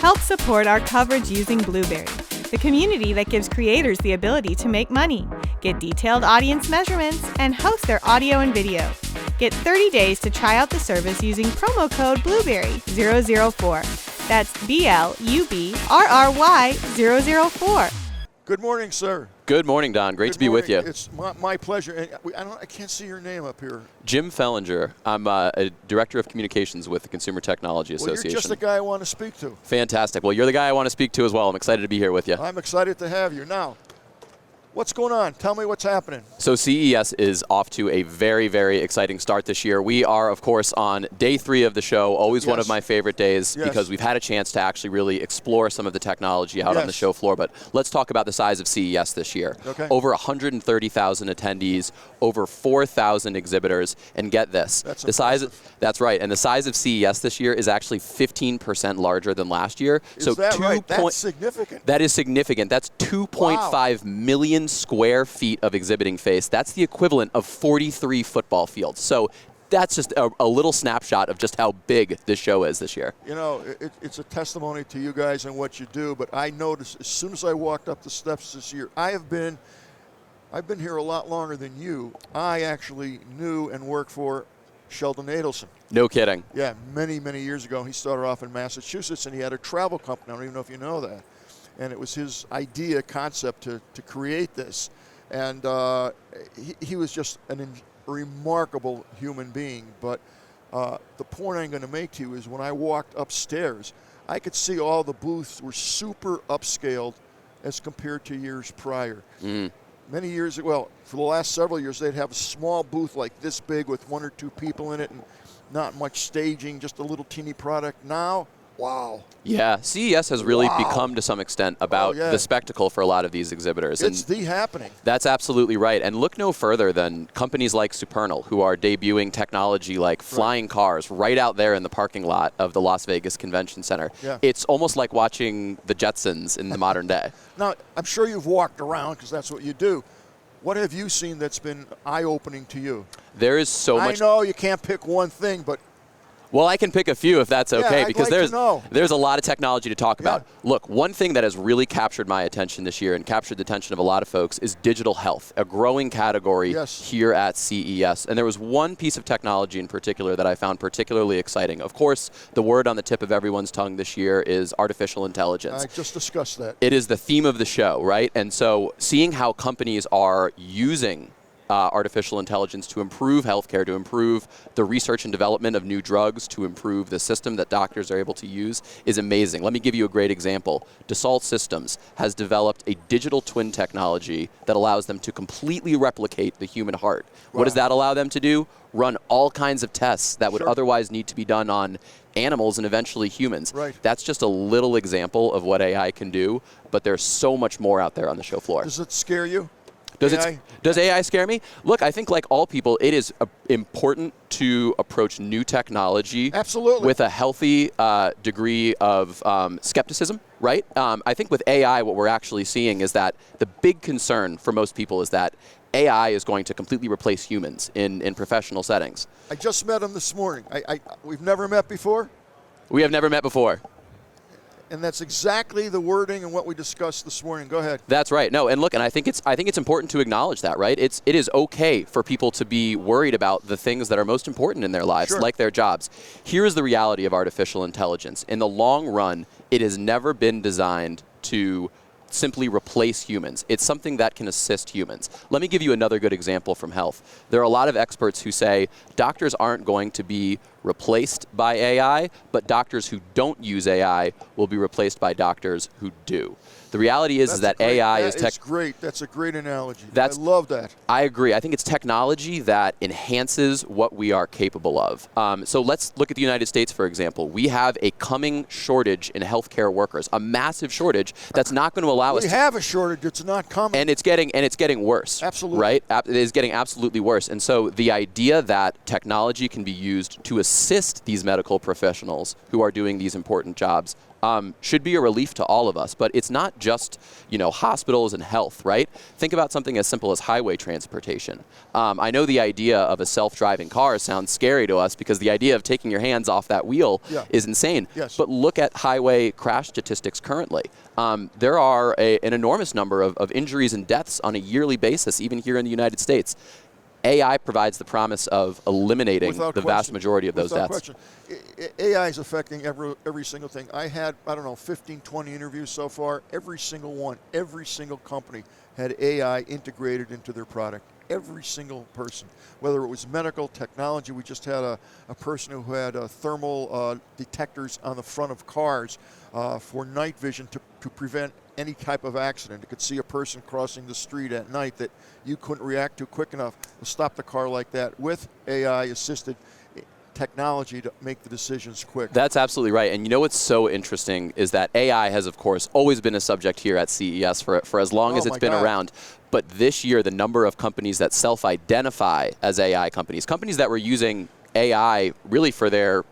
help support our coverage using Blueberry, the community that gives creators the ability to make money, get detailed audience measurements, and host their audio and video. Get 30 days to try out the service using promo code Blueberry004. That's BLUBRRY004. Good morning, sir. Good morning, Don. Great to be with you. It's my pleasure. And I can't see your name up here. Jim Fellinger. I'm a Director of Communications with the Consumer Technology Association. Well, you're just the guy I want to speak to. Fantastic. Well, you're the guy I want to speak to as well. I'm excited to be here with you. I'm excited to have you. Now, what's going on? Tell me what's happening. So CES is off to a very, very exciting start this year. We are, of course, on day 3 of the show, always one of my favorite days because we've had a chance to actually really explore some of the technology out on the show floor. But let's talk about the size of CES this year. Okay. Over 130,000 attendees, over 4,000 exhibitors, and get this. That's That's right. And the size of CES this year is actually 15% larger than last year. Is that right? That's significant. That is significant. That's 2.5 million square feet of exhibiting space. That's the equivalent of 43 football fields. So that's just a little snapshot of just how big this show is this year. You know, it's a testimony to you guys and what you do, but I noticed as soon as I walked up the steps this year, I've been here a lot longer than you. I actually knew and worked for Sheldon Adelson. No kidding. Yeah, many, many years ago. He started off in Massachusetts, and he had a travel company. I don't even know if you know that. And it was his idea, concept to create this. And he was just a remarkable human being. But the point I'm going to make to you is when I walked upstairs, I could see all the booths were super upscaled as compared to years prior. Many years, well, for the last several years, they'd have a small booth like this big with 1 or 2 people in it and not much staging, just a little teeny product. Now, wow. Yeah, CES has really become to some extent about the spectacle for a lot of these exhibitors. It's the happening. That's absolutely right. And look no further than companies like Supernal, who are debuting technology like flying cars right out there in the parking lot of the Las Vegas Convention Center. Yeah. It's almost like watching the Jetsons in the modern day. Now, I'm sure you've walked around because that's what you do. What have you seen that's been eye-opening to you? There is so much. I know you can't pick one thing, but well, I can pick a few if that's okay, because I'd like to know. there's a lot of technology to talk about. Look, one thing that has really captured my attention this year and captured the attention of a lot of folks is digital health, a growing category here at CES. And there was one piece of technology in particular that I found particularly exciting. Of course, the word on the tip of everyone's tongue this year is artificial intelligence. I just discussed that. It is the theme of the show, right? And so seeing how companies are using artificial intelligence to improve healthcare, to improve the research and development of new drugs, to improve the system that doctors are able to use is amazing. Let me give you a great example. Dassault Systems has developed a digital twin technology that allows them to completely replicate the human heart. What does that allow them to do? Run all kinds of tests that would otherwise need to be done on animals and eventually humans. That's just a little example of what AI can do, but there's so much more out there on the show floor. Does it scare you? Does AI scare me? Look, I think like all people, it is important to approach new technology with a healthy degree of skepticism, right? I think with AI, what we're actually seeing is that the big concern for most people is that AI is going to completely replace humans in professional settings. I just met him this morning. We've never met before? We have never met before. And that's exactly the wording and what we discussed this morning. Go ahead. That's right. No, and look, and I think it's important to acknowledge that, right? It is okay for people to be worried about the things that are most important in their lives, like their jobs. Here is the reality of artificial intelligence. In the long run, it has never been designed to simply replace humans. It's something that can assist humans. Let me give you another good example from health. There are a lot of experts who say doctors aren't going to be replaced by AI, but doctors who don't use AI will be replaced by doctors who do. The reality is that AI is That's great. That's a great analogy. I love that. I agree. I think it's technology that enhances what we are capable of. So let's look at the United States, for example. We have a coming shortage in healthcare workers, a massive shortage that's not going to allow us. We have a shortage. It's not coming. And it's getting worse. Absolutely. Right? It is getting absolutely worse. And so the idea that technology can be used to assist assist these medical professionals who are doing these important jobs should be a relief to all of us. But it's not just, hospitals and health, right? Think about something as simple as highway transportation. I know the idea of a self-driving car sounds scary to us because the idea of taking your hands off that wheel is insane. Yes. But look at highway crash statistics currently. There are an enormous number of injuries and deaths on a yearly basis, even here in the United States. AI provides the promise of eliminating the vast majority of those deaths. AI is affecting every single thing. I had, 15, 20 interviews so far. Every single one, every single company had AI integrated into their product. Every single person, whether it was medical technology. We just had a person who had thermal detectors on the front of cars for night vision to prevent any type of accident. It could see a person crossing the street at night that you couldn't react to quick enough to stop the car like that with AI-assisted technology to make the decisions quick. That's absolutely right. And what's so interesting is that AI has, of course, always been a subject here at CES for as long as it's been around. But this year, the number of companies that self-identify as AI companies that were using AI really for their,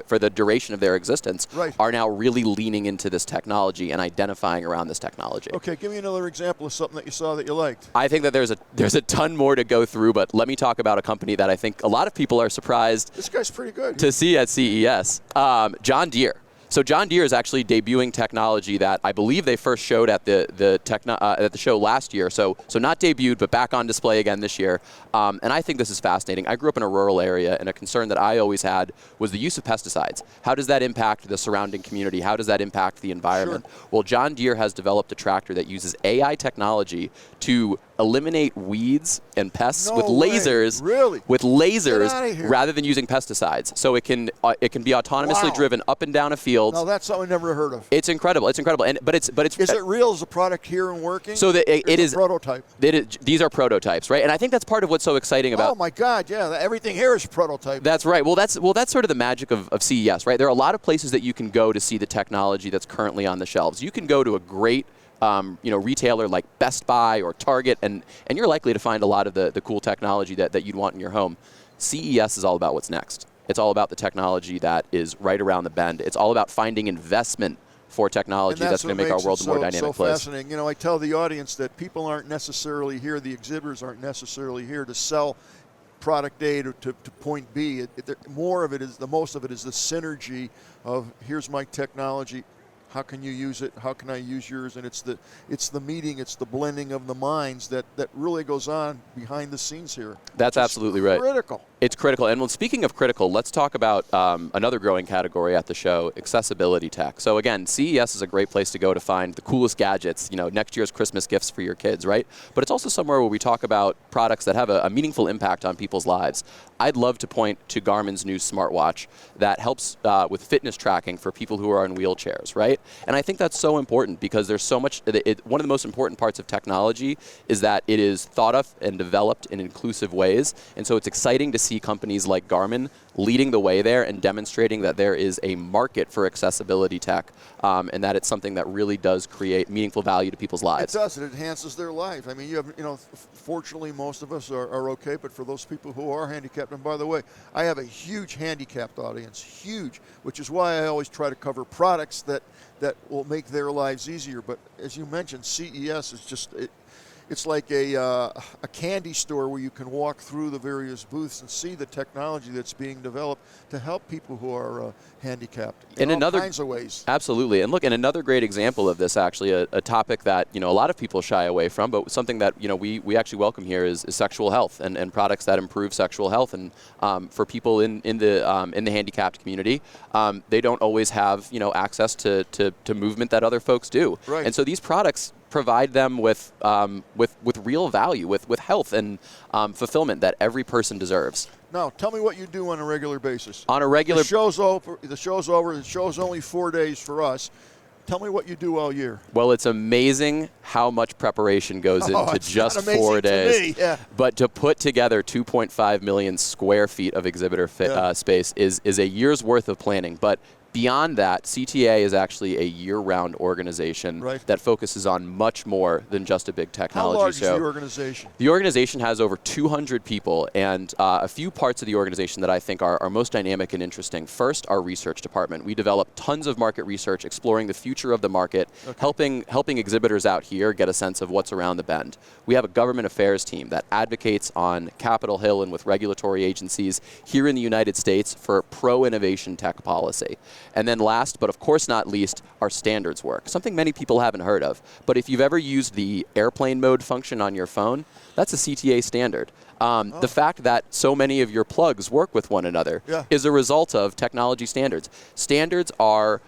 for the duration of their existence, are now really leaning into this technology and identifying around this technology. Okay, give me another example of something that you saw that you liked. I think that there's a ton more to go through, but let me talk about a company that I think a lot of people are surprised. This guy's pretty good to see at CES. John Deere. So John Deere is actually debuting technology that I believe they first showed at the show last year. So not debuted, but back on display again this year. And I think this is fascinating. I grew up in a rural area, and a concern that I always had was the use of pesticides. How does that impact the surrounding community? How does that impact the environment? Sure. Well, John Deere has developed a tractor that uses AI technology to eliminate weeds and pests with lasers. Really? With lasers rather than using pesticides. So it can be autonomously driven up and down a field. No, that's something I never heard of. It's incredible. It's incredible. But it's is it real? Is the product here and working? So it is a prototype. These are prototypes, right? And I think that's part of what's so exciting about. Oh my God! Yeah, everything here is prototype. That's right. Well, that's sort of the magic of CES, right? There are a lot of places that you can go to see the technology that's currently on the shelves. You can go to a great retailer like Best Buy or Target, and you're likely to find a lot of the cool technology that you'd want in your home. CES is all about what's next. It's all about the technology that is right around the bend. It's all about finding investment for technology that's going to make our world a more dynamic place. Fascinating. I tell the audience that people aren't necessarily here, the exhibitors aren't necessarily here to sell product A to point B. Most of it is the synergy of here's my technology. How can you use it? How can I use yours? And it's the meeting, it's the blending of the minds that really goes on behind the scenes here. That's absolutely right. Critical. It's critical. And speaking of critical, let's talk about another growing category at the show, accessibility tech. So again, CES is a great place to go to find the coolest gadgets, next year's Christmas gifts for your kids, right? But it's also somewhere where we talk about products that have a meaningful impact on people's lives. I'd love to point to Garmin's new smartwatch that helps with fitness tracking for people who are in wheelchairs, right? And I think that's so important because there's so much, one of the most important parts of technology is that it is thought of and developed in inclusive ways. And so it's exciting to see companies like Garmin leading the way there and demonstrating that there is a market for accessibility tech and that it's something that really does create meaningful value to people's lives. It does. It enhances their life. I mean, you have, fortunately, most of us are okay, but for those people who are handicapped, and by the way, I have a huge handicapped audience, huge, which is why I always try to cover products that will make their lives easier. But as you mentioned, CES is just, it's like a candy store where you can walk through the various booths and see the technology that's being developed to help people who are handicapped in all kinds of ways. Absolutely. And look, and another great example of this, actually, a topic that a lot of people shy away from, but something that we actually welcome here is sexual health and products that improve sexual health. And for people in the handicapped community, they don't always have access to movement that other folks do. Right. And so these products provide them with real value, with health and fulfillment that every person deserves. Now, tell me what you do on a regular basis. On a regular... The show's over. The show's only 4 days for us. Tell me what you do all year. Well, it's amazing how much preparation goes into just 4 days. To me. Yeah. But to put together 2.5 million square feet of exhibitor space is a year's worth of planning. But Beyond that, CTA is actually a year-round organization that focuses on much more than just a big technology show. How large is the organization? The organization has over 200 people, and a few parts of the organization that I think are most dynamic and interesting. First, our research department. We develop tons of market research, exploring the future of the market, helping exhibitors out here get a sense of what's around the bend. We have a government affairs team that advocates on Capitol Hill and with regulatory agencies here in the United States for pro-innovation tech policy. And then last, but of course not least, our standards work, something many people haven't heard of. But if you've ever used the airplane mode function on your phone, that's a CTA standard. The fact that so many of your plugs work with one another is a result of technology standards. Standards are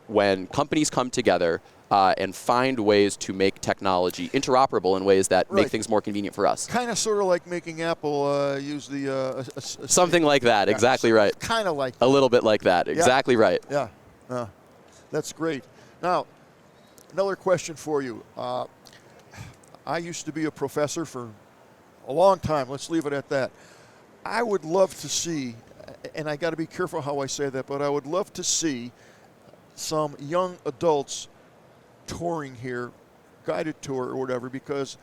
when companies come together and find ways to make technology interoperable in ways that make things more convenient for us. Kind of sort of like making Apple use the... Something like that, exactly right. Kind of like that. A little bit like that, exactly right. Yeah, that's great. Now, another question for you. I used to be a professor for a long time. Let's leave it at that. I would love to see, and I got to be careful how I say that, but I would love to see some young adults touring here, guided tour or whatever, because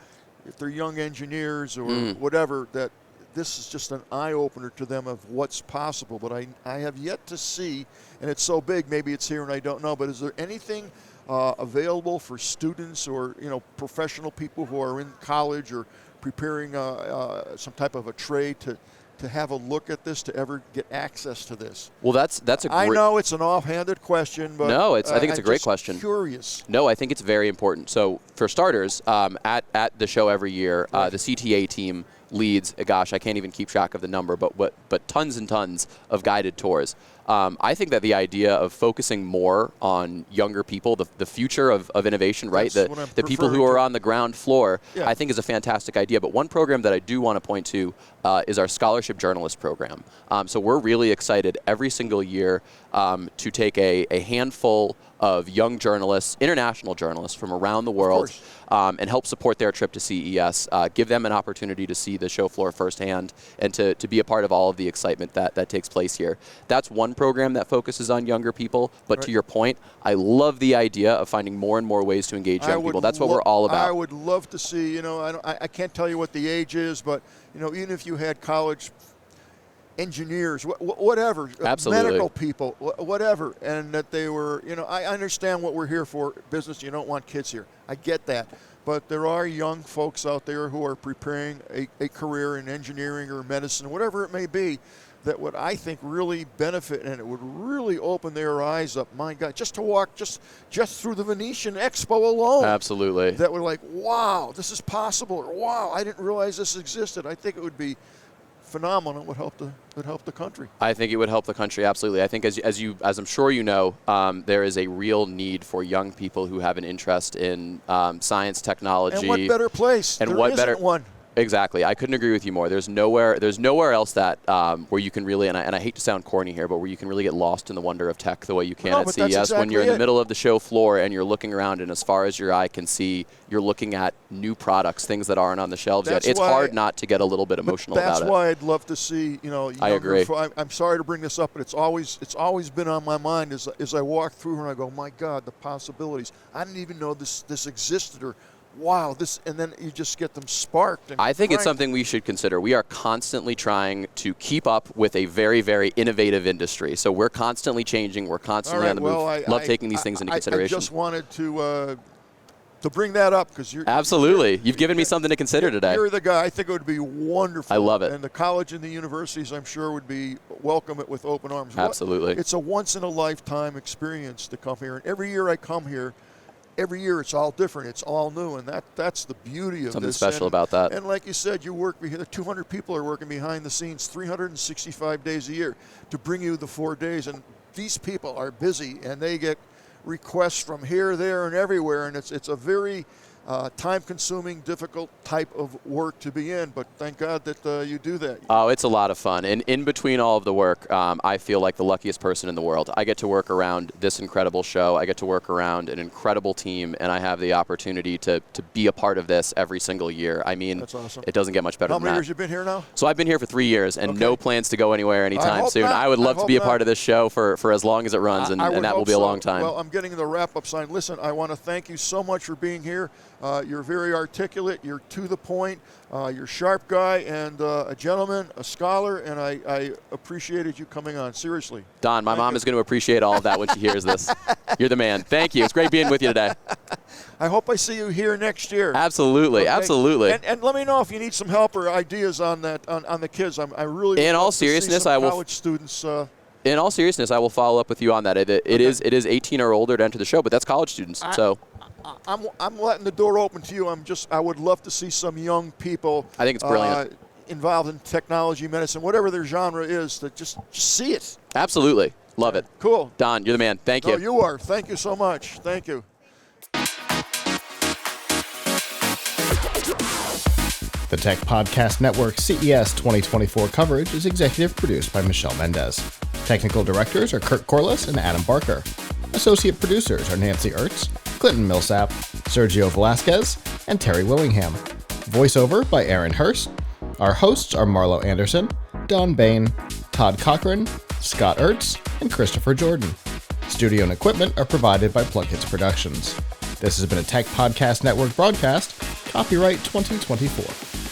if they're young engineers or whatever, that this is just an eye-opener to them of what's possible. But I have yet to see, and it's so big, maybe it's here and I don't know, but is there anything available for students or professional people who are in college or preparing some type of a trade to have a look at this, to ever get access to this? Well, that's a great... I know it's an offhanded question, but... No, I think it's a great question. I'm curious. No, I think it's very important. So, for starters, at the show every year, the CTA team leads, gosh, I can't even keep track of the number, but tons and tons of guided tours. I think that the idea of focusing more on younger people, the future of innovation, right? The people who are on the ground floor, I think is a fantastic idea. But one program that I do want to point to is our scholarship journalist program. So we're really excited every single year to take a handful of young journalists, international journalists from around the world, and help support their trip to CES, give them an opportunity to see the show floor firsthand and to be a part of all of the excitement that takes place here. That's one program that focuses on younger people, but to your point, I love the idea of finding more and more ways to engage young people. That's what we're all about. I would love to see, I can't tell you what the age is, but, even if you had college engineers, whatever, medical people, whatever, and that they were, I understand what we're here for, business, you don't want kids here. I get that. But there are young folks out there who are preparing a career in engineering or medicine, whatever it may be, that would, I think, really benefit, and it would really open their eyes up. My God, just to walk just through the Venetian Expo alone. Absolutely. That would like, wow, this is possible, or wow, I didn't realize this existed. I think it would be phenomenal. It would help the country. I think it would help the country, absolutely. I think as I'm sure you know, there is a real need for young people who have an interest in science, technology. And what better place? And there isn't one. Exactly. I couldn't agree with you more. There's nowhere else that where you can really, and I hate to sound corny here, but where you can really get lost in the wonder of tech the way you can at CES exactly when you're in the middle of the show floor and you're looking around, and as far as your eye can see, you're looking at new products, things that aren't on the shelves yet. It's hard not to get a little bit emotional about it. That's why I'd love to see, I agree. I'm sorry to bring this up, but it's always been on my mind as I walk through and I go, my God, the possibilities. I didn't even know this existed, or wow, and then you just get them sparked. I think it's something we should consider. We are constantly trying to keep up with a very, very innovative industry. So we're constantly changing. We're constantly on the move. Love taking these things into consideration. I just wanted to bring that up because you're... Absolutely. You've given me something to consider today. You're the guy. I think it would be wonderful. I love it. And the college and the universities, I'm sure, would welcome it with open arms. Absolutely. It's a once-in-a-lifetime experience to come here. And every year I come here, every year it's all different. It's all new, and that's the beauty of something this. Special about that. And like you said, you work. 200 people are working behind the scenes, 365 days a year to bring you the 4 days. And these people are busy, and they get requests from here, there, and everywhere. And it's a very time-consuming, difficult type of work to be in, but thank God that you do that. Oh, it's a lot of fun. And in between all of the work, I feel like the luckiest person in the world. I get to work around this incredible show. I get to work around an incredible team, and I have the opportunity to be a part of this every single year. I mean, That's awesome. It doesn't get much better than that. How many years you been here now? So I've been here for 3 years, and no plans to go anywhere anytime soon. Not. I would love to be a part of this show for as long as it runs, and that will be a long time. Well, I'm getting the wrap-up sign. Listen, I want to thank you so much for being here. You're very articulate. You're to the point. You're a sharp guy and a gentleman, a scholar, and I appreciated you coming on. Seriously. Don, my mom is going to appreciate all of that when she hears this. You're the man. Thank you. It's great being with you today. I hope I see you here next year. Absolutely, absolutely. And let me know if you need some help or ideas on that on the kids. I really. In all seriousness, I will. College students. In all seriousness, I will follow up with you on that. It is 18 or older to enter the show, but that's college students. I'm letting the door open to you. I would love to see some young people. I think it's brilliant. Involved in technology, medicine, whatever their genre is, to just see it. Absolutely. Love it. Cool. Don, you're the man. Thank you. No, you are. Thank you so much. Thank you. The Tech Podcast Network CES 2024 coverage is executive produced by Michelle Mendez. Technical directors are Kurt Corliss and Adam Barker. Associate producers are Nancy Ertz, Clinton Millsap, Sergio Velasquez, and Terry Willingham. Voiceover by Aaron Hurst. Our hosts are Marlo Anderson, Don Bain, Todd Cochran, Scott Ertz, and Christopher Jordan. Studio and equipment are provided by PLUGHITZ Productions. This has been a Tech Podcast Network broadcast, copyright 2024.